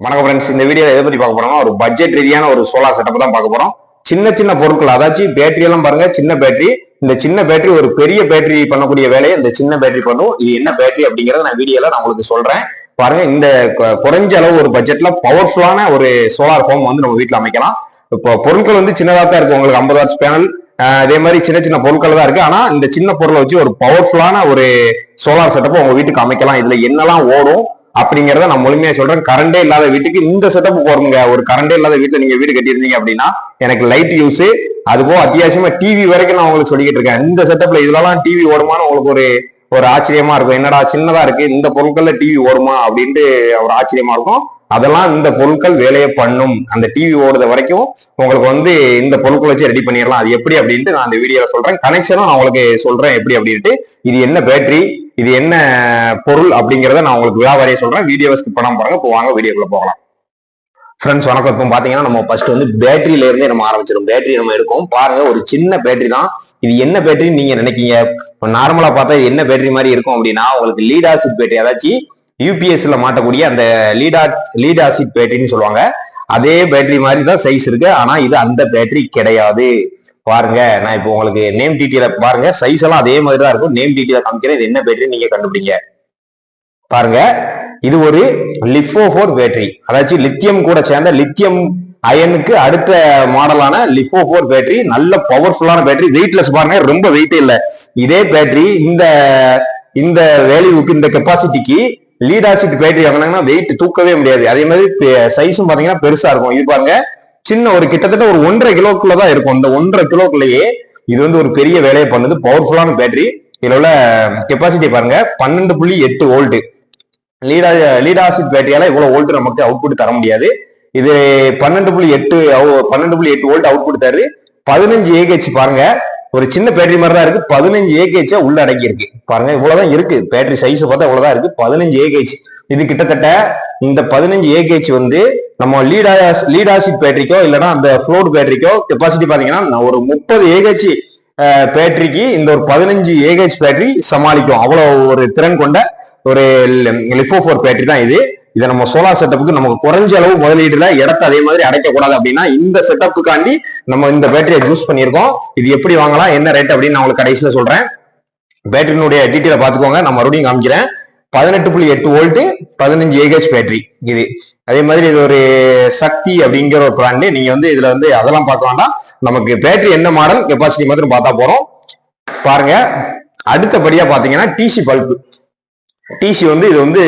வணக்கம் ஃப்ரெண்ட்ஸ். இந்த வீடியோ எதை பத்தி பார்க்க போறோம்னா ஒரு பட்ஜெட் ரீதியான ஒரு சோலார் செட்டப் தான் பார்க்க போறோம். சின்ன சின்ன பொருட்கள், அதாச்சும் பேட்டரி எல்லாம் பாருங்க, சின்ன பேட்டரி. இந்த சின்ன பேட்டரி ஒரு பெரிய பேட்டரி பண்ணக்கூடிய வேலையை இந்த சின்ன பேட்டரி பண்ணும். இது என்ன பேட்டரி அப்படிங்கறத நான் வீடியோல நான் உங்களுக்கு சொல்றேன். பாருங்க, இந்த குறைஞ்ச அளவு ஒரு பட்ஜெட்ல பவர்ஃபுல்லான ஒரு சோலார் ஹோம் வந்து நம்ம வீட்டுல அமைக்கலாம். இப்போ பொருட்கள் வந்து சின்னதா தான் இருக்கு. உங்களுக்கு 50 வாட்ஸ் பேனல், அதே மாதிரி சின்ன சின்ன பொருட்கள் தான் இருக்கு. ஆனா இந்த சின்ன பொருளை வச்சு ஒரு பவர்ஃபுல்லான ஒரு சோலார் செட்டப் உங்க வீட்டுக்கு அமைக்கலாம். இதுல என்னெல்லாம் ஓடும் அப்படிங்கறத நான் முழுமையா சொல்றேன். கரண்டே இல்லாத வீட்டுக்கு இந்த செட்டப் போறீங்க. ஒரு கரண்டே இல்லாத வீட்டுல நீங்க வீடு கட்டியிருந்தீங்க அப்படின்னா எனக்கு லைட் யூஸ், அதுபோக அத்தியாவசியமா டிவி வரைக்கும் நான் உங்களுக்கு சொல்லிக்கிட்டு இருக்கேன். இந்த செட்டப்ல இதுலலாம் டிவி ஓடுமான்னு உங்களுக்கு ஒரு ஆச்சரியமா இருக்கும். என்னடா சின்னதா இருக்கு, இந்த பொருட்கள்ல டிவி ஓடுமா அப்படின்ட்டு ஒரு ஆச்சரியமா இருக்கும். அதெல்லாம் இந்த பொருட்கள் வேலையை பண்ணும். அந்த டிவி ஓடுற வரைக்கும் உங்களுக்கு வந்து இந்த பொருட்கள் வச்சு ரெடி பண்ணிடலாம். அது எப்படி அப்படின்ட்டு நான் அந்த வீடியோல சொல்றேன். கனெக்ஷனும் நான் உங்களுக்கு சொல்றேன் எப்படி அப்படின்ட்டு. இது என்ன பேட்டரி, இது என்ன பொருள் அப்படிங்கிறத நான் உங்களுக்கு வியாபாரியை சொல்றேன். வீடியோவை ஸ்கிப் பண்ணாம பாருங்க. இப்போ வாங்க வீடியோக்குள்ள போகலாம். ஃப்ரெண்ட்ஸ் வணக்கம். இப்போ பாத்தீங்கன்னா நம்ம ஃபர்ஸ்ட் வந்து பேட்டரியில இருந்தே நம்ம ஆரம்பிச்சிடும். பேட்டரி நம்ம எடுக்கும். பாருங்க, ஒரு சின்ன பேட்டரி தான். இது என்ன பேட்டரின்னு நீங்க நினைக்கீங்க? நார்மலா பார்த்தா என்ன பேட்டரி மாதிரி இருக்கும் அப்படின்னா, உங்களுக்கு லீட் ஆசிட் பேட்டரி, அதாச்சும் யூபிஎஸ்ல மாட்டக்கூடிய அந்த லீட் ஆசிட் பேட்டரின்னு சொல்லுவாங்க. அதே பேட்டரி மாதிரி தான் சைஸ் இருக்கு. ஆனா இது அந்த பேட்டரி கிடையாது. பாருங்க, நான் இப்போ உங்களுக்கு நேம் டீட்டெயில பாருங்க. சைஸ் எல்லாம் அதே மாதிரி தான் இருக்கும். நேம் டீட்டெயில காமிக்கிறேன். இது என்ன பேட்டரி நீங்க கண்டுபிடிங்க. பாருங்க, இது ஒரு லிஃபோ4 பேட்டரி, அதாச்சும் லித்தியம் கூட சேர்ந்த லித்தியம் அயனுக்கு அடுத்த மாடலான லிஃபோ4 பேட்டரி. நல்ல பவர்ஃபுல்லான பேட்டரி. வெயிட்லெஸ் பாருங்க, ரொம்ப வெயிட் இல்ல. இதே பேட்டரி இந்த வேல்யூக்கு, இந்த கெப்பாசிட்டிக்கு லீட் ஆசிட் பேட்டரி வாங்கினாங்கன்னா வெயிட் தூக்கவே முடியாது. அதே மாதிரி சைஸும் பாத்தீங்கன்னா பெருசா இருக்கும். இது பாருங்க, சின்ன ஒரு கிட்டத்தட்ட ஒரு 1.5 கிலோக்குள்ளதான் இருக்கும். இந்த 1.5 கிலோக்குள்ளேயே இது வந்து ஒரு பெரிய வேலையை பண்ணுது. பவர்ஃபுல்லான பேட்டரி. இதுல உள்ள கெப்பாசிட்டி பாருங்க, 12.8 வோல்ட். லீட் ஆசிட் பேட்டரியால இவ்வளவு வோல்ட் நமக்கு அவுட்புட் தர முடியாது. இது 12.8 வோல்ட் அவுட்புட் தருது. 15 ஏஹெச். பாருங்க, ஒரு சின்ன பேட்டரி மாதிரி தான் இருக்கு. 15 ஏஹெச் உள்ள அடங்கி இருக்கு. பாருங்க, இவ்வளவுதான் இருக்கு. பேட்டரி சைஸ் பார்த்தா இவ்வளவுதான் இருக்கு. 15 ஏஹெச். இது கிட்டத்தட்ட இந்த 15 ஏஹெச் வந்து நம்ம லீட் ஆசிட் பேட்டரிக்கோ இல்லைன்னா அந்த ஃப்ளோட் பேட்டரிக்கோ கெப்பாசிட்டி பாத்தீங்கன்னா ஒரு 30 ஏஹெச் பேட்டரிக்கு இந்த ஒரு 15 ஏஹெச் பேட்டரி சமாளிக்கும். அவ்வளவு ஒரு திறன் கொண்ட ஒரு லிஃபோ4 பேட்டரி தான் இது. இதை நம்ம சோலார் செட்டப்புக்கு நமக்கு குறைஞ்ச அளவு முதலீடுல இடத்த அதே மாதிரி அடைக்க கூடாது அப்படின்னா இந்த செட்டப்புக்காண்டி நம்ம இந்த பேட்டரியை யூஸ் பண்ணியிருக்கோம். இது எப்படி வாங்கலாம், என்ன ரேட் அப்படின்னு நான் உங்களுக்கு கடைசியில சொல்றேன். பேட்டரியினுடைய டீட்டெயில பாத்துக்கோங்க. நான் மறுபடியும் காமிக்கிறேன். 18.8 வோல்ட், 15 ஏஹெச் பேட்டரி இது. அதே மாதிரி இது ஒரு சக்தி அப்படிங்கிற ஒரு பிராண்டு. நீங்க வந்து இதுல வந்து அதெல்லாம் பார்க்க வேண்டாம். நமக்கு பேட்டரி என்ன மாடல், கெப்பாசிட்டி மட்டும் பார்த்தா போறோம். பாருங்க, அடுத்தபடியா பாத்தீங்கன்னா டிசி பல்பு. டிசி வந்து இது வந்து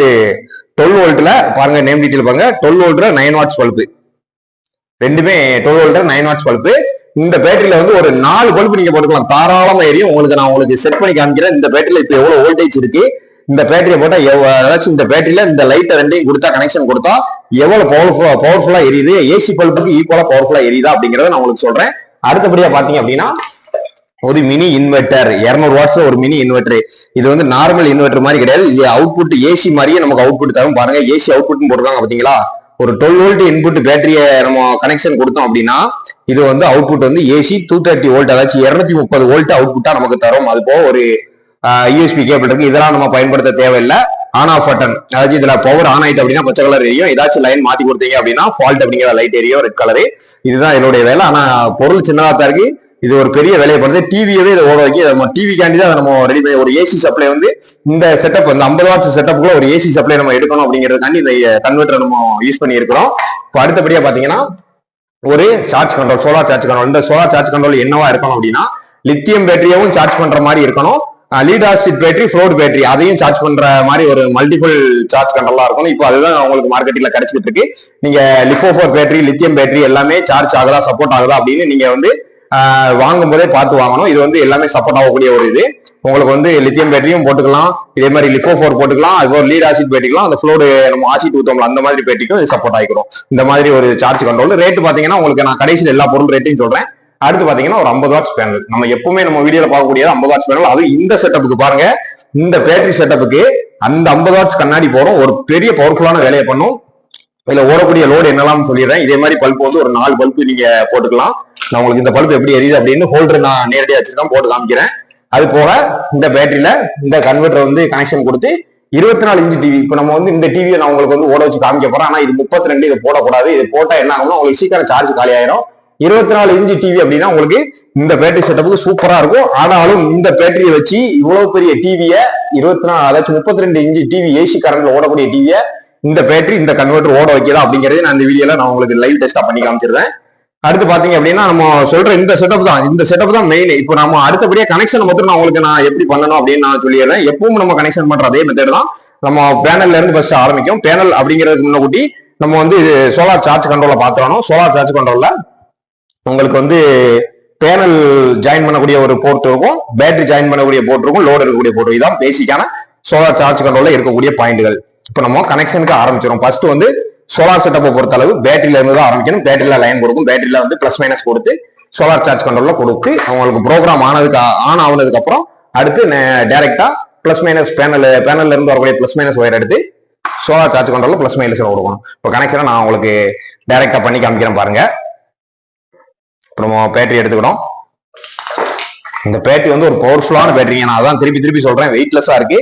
12 வோல்ட்ல பாருங்க, நேம் டீட்டெயில் பாருங்க. 12 வோல்ட்ல 9 வாட்ஸ் பல்பு. ரெண்டுமே 12 வோல்ட்ல 9 வாட்ஸ் பல்பு. இந்த பேட்டரியில வந்து ஒரு 4 பல்பு நீங்க போட்டுக்கலாம். தாராளமா எரியும். உங்களுக்கு நான் உங்களுக்கு செட் பண்ணி காமிக்கிறேன். இந்த பேட்டரியில இப்ப எவ்வளவு வோல்டேஜ் இருக்கு, இந்த பேட்டரியை போட்டா ஏதாச்சும் இந்த பேட்டரியில இந்த லைட்டை ரெண்டையும் கொடுத்தா, கனெக்ஷன் கொடுத்தா எவ்வளவு பவர்ஃபுல்லா எரியுது, ஏசி பல்புக்கு ஈக்குவலா பவர்ஃபுல்லா எரியுதா அப்படிங்கறத நான் உங்களுக்கு சொல்றேன். அடுத்தபடியா பாத்தீங்க அப்படின்னா ஒரு மினி இன்வெர்டர், 200 வாட்ஸ் ஒரு மினி இன்வெர்டர். இது வந்து நார்மல் இன்வெர்டர் மாதிரி கிடையாது. இது அவுட்புட் ஏசி மாதிரியே நமக்கு அவுட்புட் தரும். பாருங்க, ஏசி அவுட்புட் போட்டுருக்காங்க பாத்தீங்களா. ஒரு 12 வோல்ட் இன்புட் பேட்டரியை நம்ம கனெக்ஷன் கொடுத்தோம் அப்படின்னா இது வந்து அவுட்புட் வந்து ஏசி 230 வோல்ட், அதாச்சும் 230 வோல்ட் அவுட்புட்டா நமக்கு தரும். அது போக ஒரு யூஎஸ்பி கேபிள் இருக்கு. இதெல்லாம் நம்ம பயன்படுத்த தேவையில்லை. ஆன் ஆஃப் பட்டன், அதாவது இதுல பவர் ஆன் ஆயிட்டு அப்படின்னா பச்சை கலர் எரியும். ஏதாச்சும் லைன் மாத்தி கொடுத்தீங்க அப்படின்னா ஃபால்ட் அப்படிங்கிற லைட் எரியும், ரெட் கலரு. இதுதான் என்னுடைய வேலை. ஆனா பொருள் சின்னதா தான் இருக்கு. இது ஒரு பெரிய வேலையை பண்ணுது. டிவியவே இதை ஓட வைக்க, நம்ம டிவிக்காண்டி தான் நம்ம ரெடி பண்ணி ஒரு ஏசி சப்ளை வந்து இந்த செட்டப் வந்து 50 வாட்ஸ் செட்டப்புக்குள்ள ஒரு ஏசி சப்ளை நம்ம எடுக்கணும் அப்படிங்கிறதுக்காண்டி இந்த கன்வெர்டர் நம்ம யூஸ் பண்ணி இருக்கிறோம். இப்போ அடுத்தபடியா பாத்தீங்கன்னா ஒரு charge control, solar charge control. இந்த சோலார் சார்ஜ் கண்ட்ரோல் என்னவா இருக்கணும் அப்படின்னா, லித்தியம் பேட்டரியவும் சார்ஜ் பண்ற மாதிரி இருக்கணும். Lead acid battery, float battery அதையும் சார்ஜ் பண்ற மாதிரி ஒரு மல்டிபிள் சார்ஜ் கண்ட்ரோலா இருக்கணும். இப்போ அதுதான் உங்களுக்கு மார்க்கெட்டிங்ல கிடைச்சிட்டு இருக்கு. நீங்க லிஃபோ4 பேட்டரி, லித்தியம் பேட்டரி எல்லாமே சார்ஜ் ஆகுதா, சப்போர்ட் ஆகுதா அப்படின்னு நீங்க வந்து வாங்கும் போதே பார்த்து வாங்கணும். இது வந்து எல்லாமே சப்போர்ட் ஆகக்கூடிய ஒரு இது. உங்களுக்கு வந்து லித்தியம் பேட்டரியும் போட்டுக்கலாம், இதே மாதிரி லிஃபோ4 போட்டுக்கலாம், அது ஒரு லீட் ஆசிட் பேட்டரிக்கலாம், அந்த ஃப்ளோடு நம்ம ஆசிட் ஊத்தோம்ல அந்த மாதிரி பேட்டரிக்கும் இது சப்போர்ட் ஆகிக்கிறோம். இந்த மாதிரி ஒரு சார்ஜ் கண்ட்ரோல். ரேட் பாத்தீங்கன்னா உங்களுக்கு நான் கடைசியில் எல்லா பொருள் ரேட்டையும் சொல்றேன். அடுத்து பாத்தீங்கன்னா ஒரு 50 வாட்ஸ் பேனல். நம்ம எப்பவுமே நம்ம வீடியோல பார்க்கக்கூடியது 50 வாட்ஸ் பேனல். அது இந்த செட்டப்புக்கு பாருங்க, இந்த பேட்டரி செட்டப்புக்கு அந்த 50 வாட்ஸ் கண்ணாடி போறோம். ஒரு பெரிய பவர்ஃபுல்லான வேலையை பண்ணும். இதுல ஓடக்கூடிய லோடு என்னெல்லாம் சொல்லிடுறேன். இதே மாதிரி பல்ப் வந்து ஒரு 4 பல்ப் நீங்க போட்டுக்கலாம். நான் உங்களுக்கு இந்த பல்ப் எப்படி எரியுது அப்படின்னு ஹோல்டர் நான் நேரடியாக வச்சுதான் போட்டு காமிக்கிறேன். அது போக இந்த பேட்டரியில இந்த கன்வெர்டர் வந்து கனெக்ஷன் கொடுத்து 24 இன்ச்சு டிவி. இப்போ நம்ம வந்து இந்த டிவியை நான் உங்களுக்கு வந்து ஓட வச்சு காமிக்க போறேன். ஆனா இது 32, இது போடக்கூடாது. இது போட்டா என்ன ஆகும்னா உங்களுக்கு சீக்கிரம் சார்ஜ் காலி ஆயிரும். 24 இன்ச்சு டிவி அப்படின்னா உங்களுக்கு இந்த பேட்டரி செட்டப்புக்கு சூப்பரா இருக்கும். ஆனாலும் இந்த பேட்டரியை வச்சு இவ்வளவு பெரிய டிவியை 24, அதாச்சும் 32 இன்ச்சு டிவி ஏசி கரண்ட்ல ஓடக்கூடிய டிவியை இந்த பேட்டரி இந்த கன்வெர்டர் ஓட வைக்கிறதா அப்படிங்கறது நான் இந்த வீடியோல நான் உங்களுக்கு லைவ் டெஸ்டா பண்ணி காமிச்சிருந்தேன். அடுத்து பாத்தீங்க அப்படின்னா நம்ம சொல்ற இந்த செட்டப் தான் மெயின். இப்போ நம்ம அடுத்தபடியா கனெக்ஷன் மட்டும் நான் உங்களுக்கு நான் எப்படி பண்ணணும் அப்படின்னு நான் சொல்லிடுறேன். எப்பவும் நம்ம கனெக்ஷன் பண்ற அதே மெத்தட் தான். நம்ம பேனல்ல இருந்து ஃபர்ஸ்ட் ஆரம்பிக்கும். பேனல் அப்படிங்கிறதுக்கு முன்னாடி நம்ம வந்து சோலார் சார்ஜ் கண்ட்ரோல பாத்துறோம். சோலார் சார்ஜ் கண்ட்ரோல்ல உங்களுக்கு வந்து பேனல் ஜாயின் பண்ணக்கூடிய ஒரு போர்ட் இருக்கும், பேட்டரி ஜாயின் பண்ணக்கூடிய போர்ட் இருக்கும், லோடு இருக்கக்கூடிய போர்ட். இதுதான் பேசிக்கான சோலார் சார்ஜ் கண்ட்ரோல்ல இருக்கக்கூடிய பாயிண்ட்கள். இப்போ நம்ம கனெக்ஷனுக்கு ஆரம்பிச்சிடும். ஃபர்ஸ்ட் வந்து சோலார் செட்டப்பை பொறுத்த அளவு பேட்டரியில இருந்து தான் ஆரம்பிக்கணும். பேட்டரியில லைன் கொடுக்கும். பேட்டரியில வந்து பிளஸ் மைனஸ் கொடுத்து சோலார் சார்ஜ் கண்ட்ரோல்ல கொடுத்து அவங்களுக்கு ப்ரோக்ராம் ஆன் ஆனதுக்கு அப்புறம் அடுத்து டைரக்டா பிளஸ் மைனஸ் பேனல்ல இருந்து வரக்கூடிய பிளஸ் மைனஸ் ஒயர் எடுத்து சோலார் சார்ஜ் கண்ட்ரோல்ல பிளஸ் மைனஸ் கொடுக்கணும். இப்போ கனெக்ஷனை நான் உங்களுக்கு டைரக்டா பண்ணி காமிக்கிறேன் பாருங்க. இப்போ நம்ம பேட்டரி எடுத்துக்கிறோம். இந்த பேட்டரி வந்து ஒரு பவர்ஃபுல்லான பேட்டரிங்க. நான் அதான் திருப்பி சொல்றேன், வெயிட்லெஸ்ஸா இருக்கு.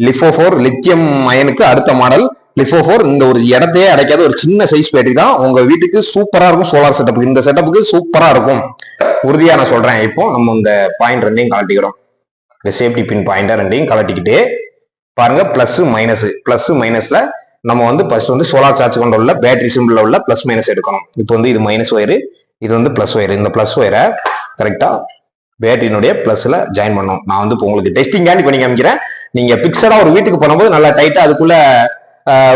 லிஃபோ 4 லித்தியம் அயனுக்கு அடுத்த மாடல் லிஃபோ 4. இந்த ஒரு இடத்தையே அடைக்காத ஒரு சின்ன சைஸ் பேட்டரி தான். உங்க வீட்டுக்கு சூப்பரா இருக்கும். சோலார் செட்டப்புக்கு இந்த செட்டப்புக்கு சூப்பரா இருக்கும், உறுதியா நான் சொல்றேன். இப்போ நம்ம இந்த பாயிண்ட் ரெண்டையும் கலட்டிக்கிறோம். இந்த சேஃப்டி பின் பாயிண்ட் ரெண்டையும் கலட்டிக்கிட்டு பாருங்க, பிளஸ் மைனஸ்ல நம்ம வந்து ஃபர்ஸ்ட் வந்து சோலார் சார்ஜ் கண்ட்ரோல்ல பேட்டரி சிம்பிள்ல உள்ள பிளஸ் மைனஸ் எடுக்கணும். இப்போ வந்து இது மைனஸ் ஒயரு, இது வந்து பிளஸ் ஒயர். இந்த பிளஸ் ஒயரை கரெக்டா பேட்டரியினுடைய பிளஸ்ல ஜாயின் பண்ணணும். நான் வந்து இப்போ உங்களுக்கு டெஸ்டிங்காண்டி பண்ணி காமிக்கிறேன். நீங்க பிக்சடா ஒரு வீட்டுக்கு பண்ணும்போது நல்லா டைட்டா அதுக்குள்ள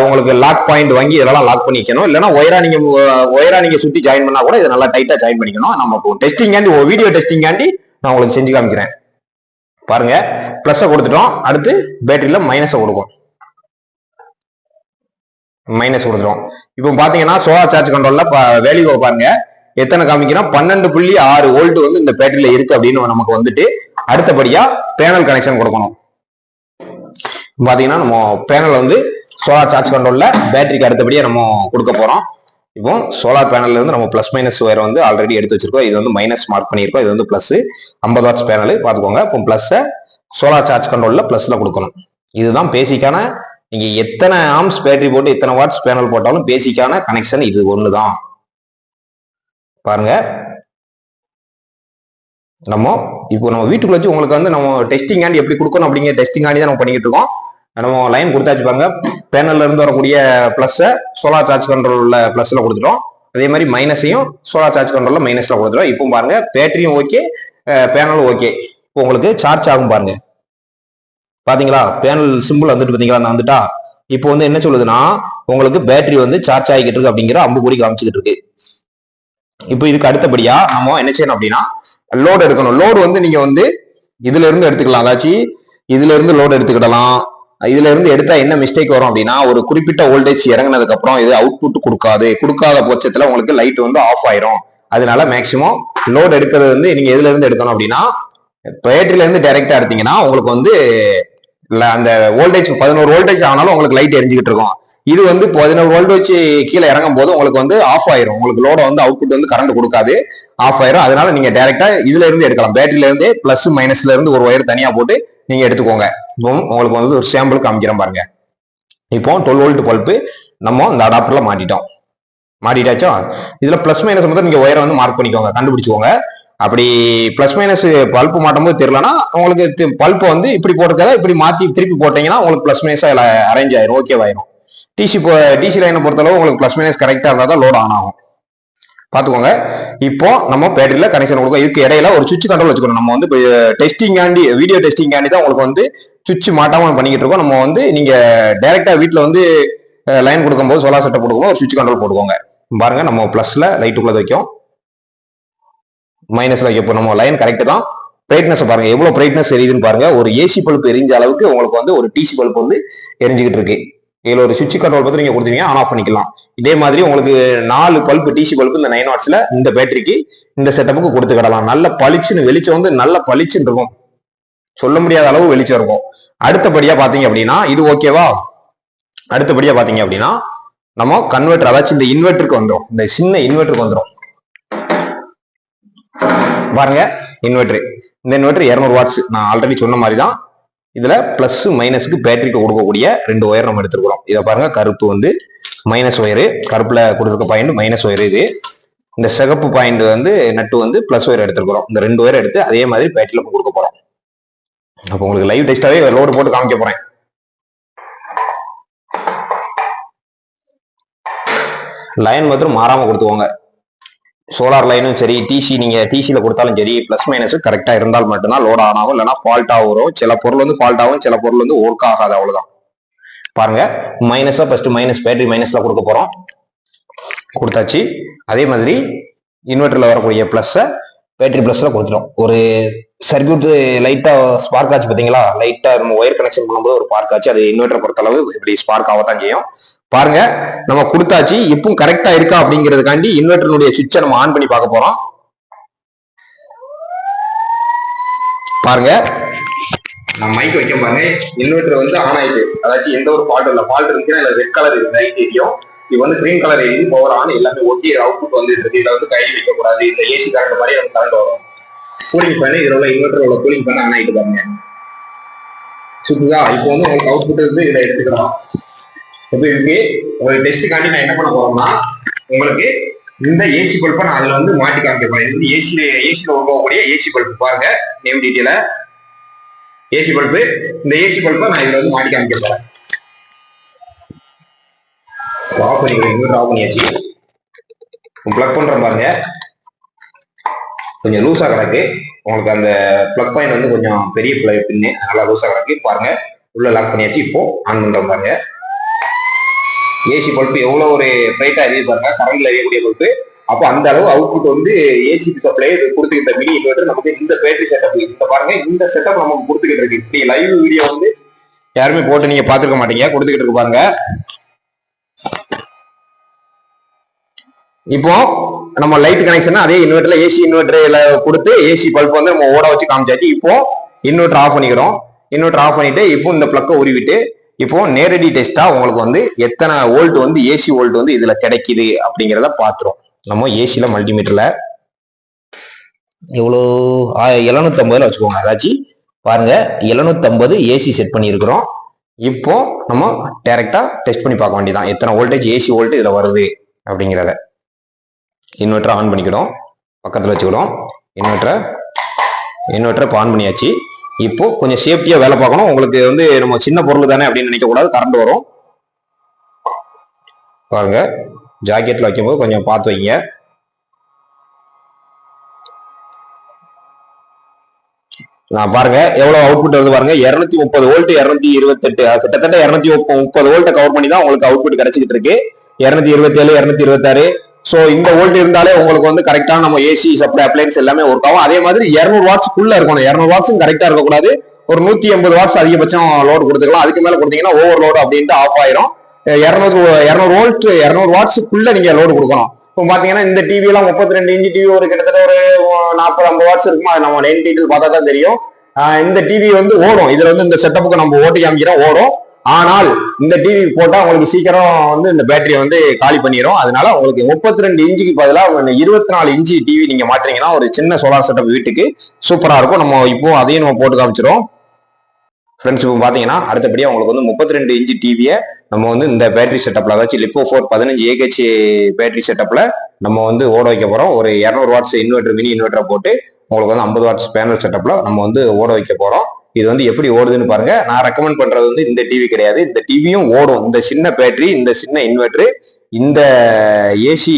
உங்களுக்கு லாக் பாயிண்ட் வாங்கி இதெல்லாம் லாக் பண்ணிக்கணும். இல்லைன்னா ஒயரா நீங்க சுத்தி ஜாயின் பண்ணா கூட இதை நல்லா டைட்டா ஜாயின் பண்ணிக்கணும். நம்ம இப்போ டெஸ்டிங்காண்டி வீடியோ டெஸ்டிங்காண்டி நான் உங்களுக்கு செஞ்சு காமிக்கிறேன் பாருங்க. பிளஸ் கொடுத்துட்டோம். அடுத்து பேட்டரியில மைனஸ் கொடுக்கும். இப்போ பாத்தீங்கன்னா சோலார் சார்ஜ் கண்ட்ரோல்ல வேல்யூ பாருங்க எத்தனை காமிக்கிறோம், 12.6 வோல்ட் வந்து இந்த பேட்டரியில இருக்கு அப்படின்னு நமக்கு வந்துட்டு அடுத்தபடியா பேனல் கனெக்ஷன் கொடுக்கணும். பாத்தீங்கன்னா நம்ம பேனல் வந்து சோலார் சார்ஜ் கண்ட்ரோல்ல பேட்டரிக்கு அடுத்தபடியா நம்ம கொடுக்க போறோம். இப்போ சோலார் பேனல்ல இருந்து நம்ம பிளஸ் மைனஸ் ஒயர் வந்து ஆல்ரெடி எடுத்து வச்சிருக்கோம். இது வந்து மைனஸ் மார்க் பண்ணியிருக்கோம். இது வந்து பிளஸ் 50 வாட்ஸ் பேனல் பாத்துக்கோங்க. இப்போ பிளஸ் சோலார் சார்ஜ் கண்ட்ரோல்ல பிளஸ்ல கொடுக்கணும். இதுதான் பேசிக்கான, நீங்க எத்தனை ஆம்ஸ் பேட்டரி போட்டு எத்தனை வாட்ஸ் பேனல் போட்டாலும் பேசிக்கான கனெக்ஷன் இது ஒண்ணுதான். பாருங்க, நம்ம இப்போ நம்ம வீட்டுக்குள்ள வச்சு உங்களுக்கு வந்து நம்ம டெஸ்டிங் ஆண்டி எப்படி கொடுக்கணும் அப்படிங்கிற டெஸ்டிங் ஆண்டி தான் நம்ம பண்ணிக்கிட்டு இருக்கோம். நம்ம லைன் கொடுத்தாச்சு பாருங்க. பேனல்ல இருந்து வரக்கூடிய பிளஸ் சோலார் சார்ஜ் கண்ட்ரோல் உள்ள பிளஸ்ல கொடுத்துட்டோம். அதே மாதிரி மைனஸையும் சோலார் சார்ஜ் கண்ட்ரோல்ல மைனஸ்ல கொடுத்துட்டோம். இப்போ பாருங்க பேட்டரியும் ஓகே, பேனலும் ஓகே. இப்போ உங்களுக்கு சார்ஜ் ஆகும் பாருங்க. பாத்தீங்களா, பேனல் சிம்பிள் வந்துட்டு பாத்தீங்களா, நான் வந்துட்டா. இப்போ வந்து என்ன சொல்லுதுன்னா உங்களுக்கு பேட்டரி வந்து சார்ஜ் ஆகிக்கிட்டு இருக்கு அப்படிங்கிற அம்புக்குறி காமிச்சுக்கிட்டு இருக்கு. இப்போ இதுக்கு அடுத்தபடியா நம்ம என்ன செய்யணும் அப்படின்னா லோடு எடுக்கணும். லோடு வந்து நீங்க வந்து இதுல இருந்து எடுத்துக்கலாம். அதாச்சும் இதுல இருந்து லோடு எடுத்துக்கிடலாம். இதுல இருந்து எடுத்தா என்ன மிஸ்டேக் வரும் அப்படின்னா ஒரு குறிப்பிட்ட வோல்டேஜ் இறங்கினதுக்கு அப்புறம் இது அவுட்புட் கொடுக்காத பட்சத்துல உங்களுக்கு லைட் வந்து ஆஃப் ஆயிரும். அதனால மேக்சிமம் லோடு எடுக்கிறது வந்து நீங்க எதுல இருந்து எடுக்கணும் அப்படின்னா பேட்டரியில இருந்து டைரக்டா எடுத்தீங்கன்னா உங்களுக்கு வந்து அந்த வோல்டேஜ் 11 வோல்டேஜ் ஆனாலும் உங்களுக்கு லைட் எரிஞ்சுக்கிட்டு இருக்கும். இது வந்து 11 வோல்டேஜ் கீழே இறங்கும் போது உங்களுக்கு வந்து ஆஃப் ஆயிரும். உங்களுக்கு லோட வந்து அவுட்புட் வந்து கரண்ட் கொடுக்காது, ஆஃப் ஆயிரும். அதனால நீங்க டைரக்டா இதுல இருந்து எடுக்கலாம். பேட்டரியில இருந்து பிளஸ் மைனஸ்ல இருந்து ஒரு ஒயர் தனியா போட்டு நீங்க எடுத்துக்கோங்க. இப்போ உங்களுக்கு வந்து ஒரு சாம்பிள் காமிக்கிறேன் பாருங்க. இப்போ 12 வோல்ட் பல்பு நம்ம இந்த அடாப்டர்ல மாட்டிட்டாச்சோ. இதுல பிளஸ் மைனஸ் மட்டும் நீங்க ஒயரை வந்து மார்க் பண்ணிக்கோங்க, கண்டுபிடிச்சுக்கோங்க. அப்படி பிளஸ் மைனஸ் பல்ப் மாட்டும் போது தெரியலன்னா உங்களுக்கு பல்ப் வந்து இப்படி போட்டுருக்காத இப்படி மாத்தி திருப்பி போட்டீங்கன்னா உங்களுக்கு பிளஸ் மைனஸா அரேஞ்ச் ஆயிரும், ஓகேவாயிரும். டிசி லைனை பொறுத்தளவு உங்களுக்கு பிளஸ் மைனஸ் கரெக்டா இருந்தா தான் லோட் ஆன் ஆகும். பாத்துக்கோங்க. இப்போ நம்ம பேட்டரியில கனெக்ஷன் கொடுக்கும். இதுக்கு இடையில ஒரு சுவிட்ச் கண்ட்ரோல் வச்சுக்கணும். நம்ம வந்து டெஸ்டிங்காண்டி வீடியோ டெஸ்டிங்காண்டி தான் உங்களுக்கு வந்து சுவிட்ச் மாட்டாம பண்ணிக்கிட்டு இருக்கோம். நம்ம வந்து நீங்க டைரக்டா வீட்டுல வந்து லைன் கொடுக்கும்போது சோலார் செட்டப் கொடுக்கும்போது ஒரு சுவிட்ச் கண்ட்ரோல் போட்டுக்கோங்க. பாருங்க, நம்ம பிளஸ்ல லைட்டுக்குள்ள வைக்கும், மைனஸ்ல வைக்க. நம்ம லைன் கரெக்ட் தான். பிரைட்னஸ் பாருங்க, எவ்வளவு பிரைட்னஸ் எரியுதுன்னு பாருங்க. ஒரு ஏசி பல்ப் எரிஞ்ச அளவுக்கு உங்களுக்கு வந்து ஒரு டிசி பல்ப் வந்து எரிஞ்சுக்கிட்டு இருக்கு. இதுல ஒரு சுவிட்ச் கண்ட்ரோல் பத்தி நீங்க கொடுத்தீங்க, ஆன் ஆஃப் பண்ணிக்கலாம். இதே மாதிரி உங்களுக்கு 4 பல்ப் டிசி பல்ப் இந்த 9 வாட்ஸ்ல இந்த பேட்டரிக்கு இந்த செட்டப்புக்கு கொடுத்துக்கிடலாம். நல்ல பளிச்சுன்னு வெளிச்சம் வந்து நல்ல பளிச்சுன்னு இருக்கும், சொல்ல முடியாத அளவு வெளிச்சம் இருக்கும். அடுத்தபடியா பாத்தீங்க அப்படின்னா இது ஓகேவா. அடுத்தபடியா பாத்தீங்க அப்படின்னா நம்ம கன்வெர்டர், அதாச்சும் இந்த இன்வெர்டருக்கு வந்துடும். இந்த சின்ன இன்வெர்டருக்கு வந்துடும் பாருங்க. இந்த இன்வெர்டர் 200 வாட்ஸ். நான் ஆல்ரெடி சொன்ன மாதிரி தான் இதுல பிளஸ் மைனஸ்க்கு பேட்டரிக்கு கொடுக்கக்கூடிய 2 ஒயர் நம்ம எடுத்துக்கிறோம். இதை பாருங்க, கருப்பு வந்து மைனஸ் ஒயரு, கருப்புல கொடுத்துருக்க பாயிண்ட் மைனஸ் ஒயர். இது இந்த சிகப்பு பாயிண்ட் வந்து நட்டு வந்து பிளஸ் ஒயர் எடுத்துக்கிறோம். இந்த 2 ஒயர் எடுத்து அதே மாதிரி பேட்டரியில கொடுக்க போறோம். அப்போ உங்களுக்கு லைவ் டெஸ்டாவே லோடு போட்டு காமிக்க போறேன். லைன் மாத்திரம் மாறாம கொடுத்துவாங்க. சோலார் லைனும் சரி, டிசி நீங்க டிசியில கொடுத்தாலும் சரி, பிளஸ் மைனஸ் கரெக்டா இருந்தால் மட்டும்தான் லோட் ஆன் ஆகும். இல்லைன்னா ஃபால்ட் ஆகும். சில பொருள் வந்து ஃபால்ட் ஆகும், சில பொருள் வந்து ஒர்க் ஆகாது. அவ்வளவுதான். பாருங்க, மைனஸா ஃபர்ஸ்ட் மைனஸ் பேட்டரி மைனஸ்ல கொடுக்க போறோம். கொடுத்தாச்சு. அதே மாதிரி இன்வெர்டர்ல வரக்கூடிய பிளஸ் பேட்டரி பிளஸ்ல கொடுத்துட்டோம். ஒரு சர்க்கியூட் லைட்டா ஸ்பார்க் ஆச்சு பாத்தீங்களா? லைட்டா நம்ம ஒயர் கனெக்ஷன் பண்ணும்போது ஒரு ஸ்பார்க் ஆச்சு. அது இன்வெர்டர் பொறுத்த அளவு இப்படி ஸ்பார்க் ஆகத்தான் செய்யும். பாருங்க, நம்ம கொடுத்தாச்சு. இப்போ கரெக்டா இருக்கா அப்படிங்கிறதுக்காண்டி இன்வெர்டருடைய சுவிட்சை நம்ம ஆன் பண்ணி பார்க்க போறோம். பாருங்க, நான் மைக் வைக்க பாருங்க, இன்வெர்டர் வந்து ஆன் ஆயிடுச்சு. அதாச்சும் எந்த ஒரு ஃபால்ட் இல்லை. ஃபால்ட் இருந்துச்சுன்னா இல்ல ரெட் கலர் லைட் எரியும். இது வந்து கிரீன் கலர் எரியுது, பவர் ஆன், எல்லாமே ஓகே. அவுட்புட் வந்து இருக்கு. இதுல வந்து கை வைக்க கூடாது. இந்த ஏசி கரண்ட் மாதிரி நமக்கு கரண்ட் வரும். கூலிங் பண்ணி இதுல உள்ள இன்வெர்டர் உள்ள கூலிங் பண்ண ஆன் ஆயிட்டு பாருங்க. சுத்துதா? இப்போ வந்து உங்களுக்கு அவுட்புட் வந்து இதை எடுத்துக்கலாம். இப்போ இருக்கு உங்களுக்கு டெஸ்ட்டுக்காண்டி நான் என்ன பண்ண போறோம்னா, உங்களுக்கு இந்த ஏசி பல்பை நான் அதுல வந்து மாட்டி காமிக்க போறேன். இது வந்து ஏசியில உருவாக்கக்கூடிய ஏசி பல்பு. பாருங்க, நேம் டீட்டெயில ஏசி பல்பு. இந்த ஏசி பல்பை நான் இதுல வந்து மாட்டி காமிக்க போறேன். ஆஃப் பண்ணிக்கிறேன். இன்வெர்டர் ஆஃப் பண்ணியாச்சு. பிளக் பண்றேன் பாருங்க. கொஞ்சம் லூஸா கிடக்கு. உங்களுக்கு அந்த பிளக் பாயிண்ட் வந்து கொஞ்சம் பெரிய பின்னு, நல்லா லூஸா கிடக்கு. பாருங்க, உள்ள லாக் பண்ணியாச்சு. இப்போ ஆன் பண்றேன் பாருங்க. ஏசி பல்பு எவ்வளவு ஒரு பிரைட்டா எரியுது பாருங்க, கரண்ட்ல எரியக்கூடிய பல்பு. அப்போ அந்த அளவு அவுட்புட் வந்து ஏசி சப்ளை கொடுத்துக்கிட்ட மினி இன்வெர்டர் நமக்கு இந்த பேட்டரி செட்டப். இந்த பாருங்க, இந்த செட்டப் நமக்கு கொடுத்துக்கிட்டு இருக்கு. இப்படி லைவ் வீடியோ வந்து யாருமே போட்டு நீங்க பாத்துக்க மாட்டீங்க, கொடுத்துக்கிட்டு இருக்கு பாருங்க. இப்போ நம்ம லைட் கனெக்ஷன் அதே இன்வெர்டர்ல ஏசி இன்வெர்டர்ல கொடுத்து ஏசி பல்ப் வந்து நம்ம ஓட வச்சு காமிச்சாச்சு. இப்போ இன்வெர்டர் ஆஃப் பண்ணிக்கிறோம். இன்வெர்டர் ஆஃப் பண்ணிட்டு இப்போ இந்த பிளக்கை உருவிட்டு இப்போ நேரடி டெஸ்டா உங்களுக்கு வந்து எத்தனை வோல்ட் வந்து ஏசி வோல்ட் வந்து இதுல கிடைக்குது அப்படிங்கிறத பாத்துரும். நம்ம ஏசில மல்டிமீட்டர்ல எவ்வளோ 750 வச்சுக்கோங்க. அதாச்சும் பாருங்க, 750 ஏசி செட் பண்ணியிருக்கிறோம். இப்போ நம்ம டைரக்டா டெஸ்ட் பண்ணி பார்க்க வேண்டியதான் எத்தனை வோல்டேஜ் ஏசி வோல்ட் இதுல வருது அப்படிங்கிறத. இன்வெர்டர் ஆன் பண்ணிக்கிறோம், பக்கத்துல வச்சுக்கிறோம். இன்வெர்டரை இப்போ ஆன் பண்ணியாச்சு. இப்போ கொஞ்சம் சேஃப்டியா வேலை பார்க்கணும். உங்களுக்கு வந்து நம்ம சின்ன பொருள் தானே அப்படின்னு நினைக்க கூடாது, கரண்ட் வரும். பாருங்க, ஜாக்கெட்ல வைக்கும்போது கொஞ்சம் பார்த்து வைங்க. நான் பாருங்க எவ்வளவு அவுட்புட் வருது பாருங்க. 230 வோல்ட், 228, கிட்டத்தட்ட 230 வோல்ட்டை கவர் பண்ணி தான் உங்களுக்கு அவுட்புட் கிடைச்சிக்கிட்டு இருக்கு. 227, 226. சோ இந்த வோல்ட் இருந்தாலே உங்களுக்கு வந்து கரெக்டா நம்ம ஏசி சப்ளை அப்ளைன்ஸ் எல்லாமே ஒர்க் ஆகும். அதே மாதிரி 200 வாட்ஸ்க்குள்ள இருக்கணும். 200 வாட்ஸும் கரெக்டா இருக்கக்கூடாது. ஒரு 180 வாட்ஸ் அதிகபட்சம் லோடு கொடுத்துக்கலாம். அதுக்கு மேல கொடுத்தீங்கன்னா ஓவர் லோடு அப்படின்ட்டு ஆஃப் ஆயிரும். 200 வாட்ஸுக்குள்ள நீங்க லோடு கொடுக்கணும். இப்போ பாத்தீங்கன்னா இந்த டிவி எல்லாம் 32 இன்ச் டிவி ஒரு கிட்டத்தட்ட ஒரு 40-50 வாட்ஸ் இருக்குமா, அது நம்ம லைன் டீட்டெயில் பார்த்தா தான் தெரியும். இந்த டிவி வந்து ஓடும். இதுல வந்து இந்த செட்டப்புக்கு நம்ம ஓட்டி காமிக்கிறோம், ஓடும். ஆனால் இந்த டிவி போட்டா உங்களுக்கு சீக்கிரம் வந்து இந்த பேட்டரியை வந்து காலி பண்ணிடும். அதனால உங்களுக்கு 32 இன்ச்சுக்கு பதிலாக 24 இன்ச்சு டிவி நீங்க மாட்டுறீங்கன்னா ஒரு சின்ன சோலார் செட்டப் வீட்டுக்கு சூப்பரா இருக்கும். நம்ம இப்போ அதையும் நம்ம போட்டு காமிச்சிரும் ஃப்ரெண்ட்ஸ். இப்போ பாத்தீங்கன்னா அடுத்தபடியா உங்களுக்கு வந்து 32 இன்ச்சு டிவியை நம்ம வந்து இந்த பேட்டரி செட்டப்ல, அதாச்சும் லிப்போ 4 15 ஏஹெச் பேட்டரி செட்டப்ல நம்ம வந்து ஓட வைக்க போறோம். ஒரு 200 வாட்ஸ் இன்வெர்டர், மினி இன்வெர்டரை போட்டு உங்களுக்கு வந்து 50 வாட்ஸ் பேனல் செட்டப்ல நம்ம வந்து ஓட வைக்க போறோம். இது வந்து எப்படி ஓடுதுன்னு பாருங்க. நான் ரெக்கமெண்ட் பண்றது வந்து இந்த டிவி கிடையாது. இந்த டிவியும் ஓடும். இந்த சின்ன பேட்டரி, இந்த சின்ன இன்வெர்டர், இந்த ஏசி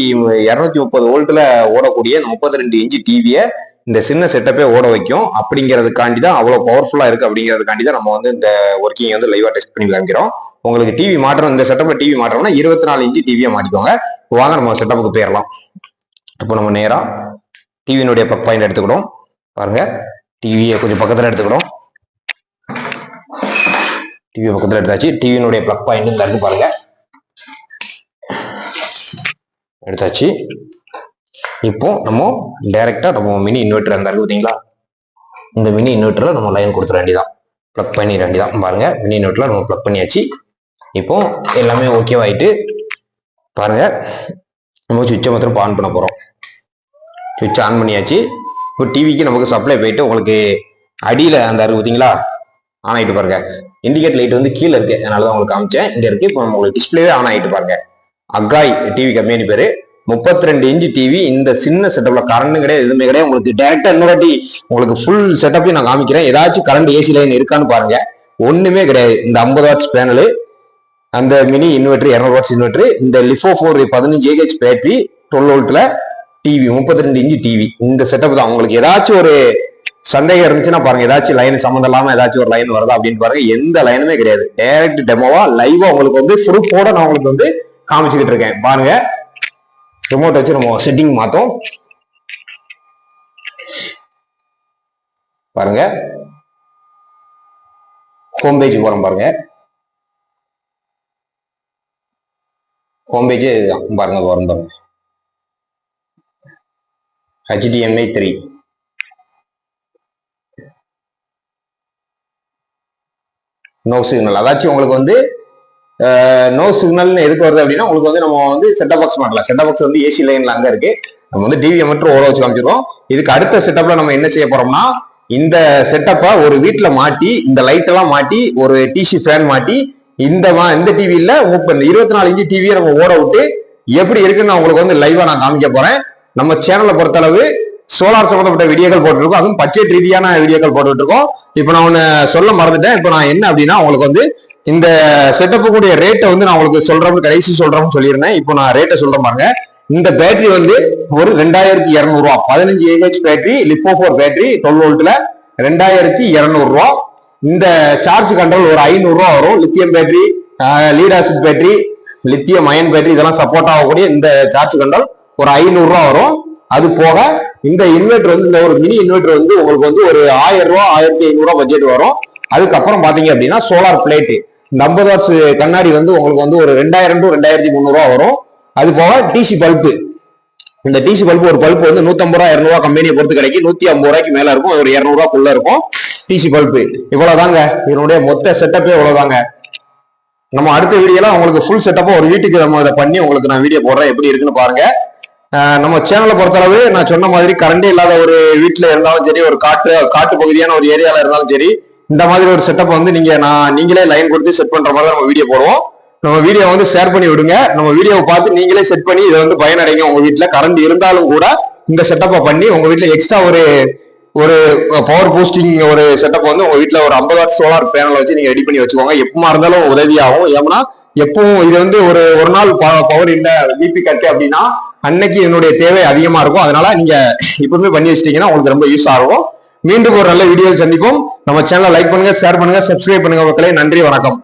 230 வோல்ட்ல ஓடக்கூடிய 32 இன்ச்சு டிவியை இந்த சின்ன செட்டப்பே ஓட வைக்கும். அப்படிங்கிறதுக்காண்டி தான் அவ்வளவு பவர்ஃபுல்லா இருக்கு. அப்படிங்கிறதுக்காண்டி தான் நம்ம வந்து இந்த ஒர்க்கிங் வந்து லைவா டெஸ்ட் பண்ணி காமிக்கிறோம். உங்களுக்கு டிவி மாற்றம், இந்த செட்டப்ல டிவி மாற்றோம்னா 24 இன்ச்சு டிவியை மாட்டிக்கோங்க. வாங்க நம்ம செட்டப்புக்கு போயிடலாம். இப்போ நம்ம நேரா டிவியினுடைய பக் பாயிண்ட் எடுத்துக்கிடும். பாருங்க, டிவியை கொஞ்சம் பக்கத்துல எடுத்துக்கிடும். டிவி பக்கத்துல எடுத்தாச்சு. டிவியினுடைய பிளக் பாயிண்ட் இந்த இருக்கு பாருங்க, எடுத்தாச்சு. இப்போ நம்ம டைரக்டா நம்ம மினி இன்வெர்டர் அந்த இருக்கு பார்த்தீங்களா, இந்த மினி இன்வெர்டர்ல நம்ம லைன் கொடுத்துட வேண்டியதான், பிளக் பண்ணி வேண்டியதான். பாருங்க, மினி இன்வெர்டர்ல நம்ம பிளக் பண்ணியாச்சு. இப்போ எல்லாமே ஓகேவாயிட்டு பாருங்க, நம்ம சுவிட்சை மாத்திரம் ஆன் பண்ண போறோம். சுவிட்ச் ஆன் பண்ணியாச்சு. இப்போ டிவிக்கு நமக்கு சப்ளை போயிட்டு உங்களுக்கு அடியில அந்த இருக்கு பார்த்தீங்களா, ஆன் ஆயிட்டு பாருங்க. இண்டிகேட் லைட் வந்து கீழே இருக்கு, அதனாலதான் உங்களுக்கு காமிச்சேன். இங்க இருக்கு. இப்போ உங்களுக்கு டிஸ்பிளேவே ஆன் ஆயிட்டு பாருங்க. அகாய் டிவி கம்பெனி பேரு. 32 இன்ச் டிவி. இந்த சின்ன செட்டப்ல கரண்ட் கிடையாது, எதுவுமே கிடையாது. உங்களுக்கு டைரக்டா இன்னொரு உங்களுக்கு ஃபுல் செட்டப்பையும் நான் காமிக்கிறேன். ஏதாச்சும் கரண்ட் ஏசி லைன் இருக்கான்னு பாருங்க. ஒண்ணுமே கிடையாது. இந்த 50 வாட்ஸ் பேனல், அந்த மினி இன்வெர்டர் 200 வாட்ஸ் இன்வெர்டர், இந்த லிஃபோ 4 15 ஏஹெச் பேட்டரி, 12 வோல்ட்ல டிவி, 32 இன்ச் டிவி. இந்த செட்டப் தான். உங்களுக்கு ஏதாச்சும் ஒரு சந்தேகம் இருந்துச்சுன்னா பாருங்க, ஏதாச்சும் லைன் சம்மந்தம் இல்லாம ஏதாச்சும் ஒரு லைன் வருதா அப்படின்னு பாருங்க. எந்த லைனுமே கிடையாது. டைரக்ட் டெமோவா லைவா உங்களுக்கு வந்து ப்ரூஃபோட நான் உங்களுக்கு வந்து காமிச்சுக்கிட்டு இருக்கேன். பாருங்க, ரிமோட் வச்சு நம்ம செட்டிங் மாத்தோம். பாருங்க, ஹோம் பேஜ் போறோம். பாருங்க, ஹோம் பேஜ் பாருங்க, வரும் பாருங்க. HDMI 3, no signal. அதாச்சும் உங்களுக்கு வந்து நோ சிக்னல்னு எதுக்கு வருது அப்படின்னா, உங்களுக்கு வந்து நம்ம வந்து செட்டப் பாக்ஸ் மாட்டலாம். செட்டப் பாக்ஸ் வந்து ஏசி லைன்ல அங்க இருக்கு. நம்ம வந்து டிவியை மட்டும் ஓட வச்சு காமிச்சிருக்கோம். இதுக்கு அடுத்த செட்டப்ல நம்ம என்ன செய்ய போறோம்னா, இந்த செட்டப்பை ஒரு வீட்டுல மாட்டி, இந்த லைட் எல்லாம் மாட்டி, ஒரு டிசி ஃபேன் மாட்டி, இந்த டிவியில 24 இன்ச்சு டிவியை நம்ம ஓட விட்டு எப்படி இருக்குன்னு நான் உங்களுக்கு வந்து லைவா நான் காமிக்க போறேன். நம்ம சேனலை பொறுத்தளவு சோலார் சம்பந்தப்பட்ட வீடியோக்கள் போட்டுருக்கோம், அதுவும் பட்ஜெட் ரீதியான வீடியோக்கள் போட்டுட்டு இருக்கோம். இப்ப நான் ஒன்னு சொல்ல மறந்துட்டேன். இப்ப நான் என்ன அப்படின்னா, உங்களுக்கு வந்து இந்த செட்டப்பு கூடிய ரேட்டை வந்து நான் உங்களுக்கு சொல்றேன், கடைசி சொல்றேன்னு சொல்லியிருந்தேன். இப்போ நான் ரேட்டை சொல்றேன் பாருங்க. இந்த பேட்டரி வந்து ஒரு 2200 ரூபா, 15 ஏஹெச் பேட்டரி, லிப்போ 4 பேட்டரி, 12 வோல்ட்ல 2200 ரூபா. இந்த சார்ஜ் கண்ட்ரோல் ஒரு 500 ரூபா வரும். Lithium battery, lead acid battery, lithium ion battery இதெல்லாம் சப்போர்ட் ஆகக்கூடிய இந்த சார்ஜ் கண்ட்ரோல் ஒரு 500 ரூபா வரும். அது போக இந்த இன்வெர்டர் வந்து, இந்த ஒரு மினி இன்வெர்டர் வந்து உங்களுக்கு வந்து ஒரு 1000 ரூபா 1500 ரூபா பட்ஜெட் வரும். அதுக்கப்புறம் பாத்தீங்க அப்படின்னா சோலார் பிளேட், இந்த 50 வாட்ஸ் கண்ணாடி வந்து உங்களுக்கு வந்து ஒரு 2000 to 2300 ரூபா வரும். அது போக டிசி பல்பு, இந்த டிசி பல்பு ஒரு பல்பு வந்து 150 ரூபா 200 ரூபா கம்பெனியை பொறுத்து கிடைக்கும். 150 ரூபாய்க்கு மேல இருக்கும், ஒரு 200 ரூபாய்க்குள்ள இருக்கும் டிசி பல்பு. இவ்வளவுதாங்க இதனுடைய மொத்த செட்டப்பே, இவ்வளவுதாங்க. நம்ம அடுத்த வீடியோல உங்களுக்கு ஃபுல் செட்டப்பா ஒரு வீட்டுக்கு நம்ம இதை பண்ணி உங்களுக்கு நான் வீடியோ போடுறேன், எப்படி இருக்குன்னு பாருங்க. நம்ம சேனலை பொறுத்தளவு நான் சொன்ன மாதிரி கரண்டே இல்லாத ஒரு வீட்டுல இருந்தாலும் சரி, ஒரு காட்டு பகுதியான ஒரு ஏரியால இருந்தாலும் சரி, இந்த மாதிரி ஒரு செட்டப் வந்து நீங்களே லைன் கொடுத்து செட் பண்ற மாதிரி நம்ம வீடியோ போடுவோம். நம்ம வீடியோ வந்து ஷேர் பண்ணி விடுங்க. நம்ம வீடியோவை பார்த்து நீங்களே செட் பண்ணி இதை வந்து பயனடைங்க. உங்க வீட்டுல கரண்ட் இருந்தாலும் கூட இந்த செட்டப்பை பண்ணி உங்க வீட்டுல எக்ஸ்ட்ரா ஒரு பவர் பூஸ்டிங் ஒரு செட்டப் வந்து உங்க வீட்டுல ஒரு 50 வாட் சோலார் பேனல் வச்சு நீங்க ரெடி பண்ணி வச்சுக்கோங்க. எப்பமா இருந்தாலும் உதவியாகும். ஏன்னா எப்பவும் இது வந்து ஒரு நாள் பவர் இல்ல, பிபி கட்டு அப்படின்னா அன்னைக்கு என்னுடைய தேவை அதிகமா இருக்கும். அதனால நீங்க இப்பவுமே பண்ணி வச்சிட்டீங்கன்னா உங்களுக்கு ரொம்ப யூஸ் ஆகும். மீண்டும் ஒரு நல்ல வீடியோ சந்திப்போம். நம்ம சேனலை லைக் பண்ணுங்க, ஷேர் பண்ணுங்க, சப்ஸ்கிரைப் பண்ணுங்க மக்களே. நன்றி, வணக்கம்.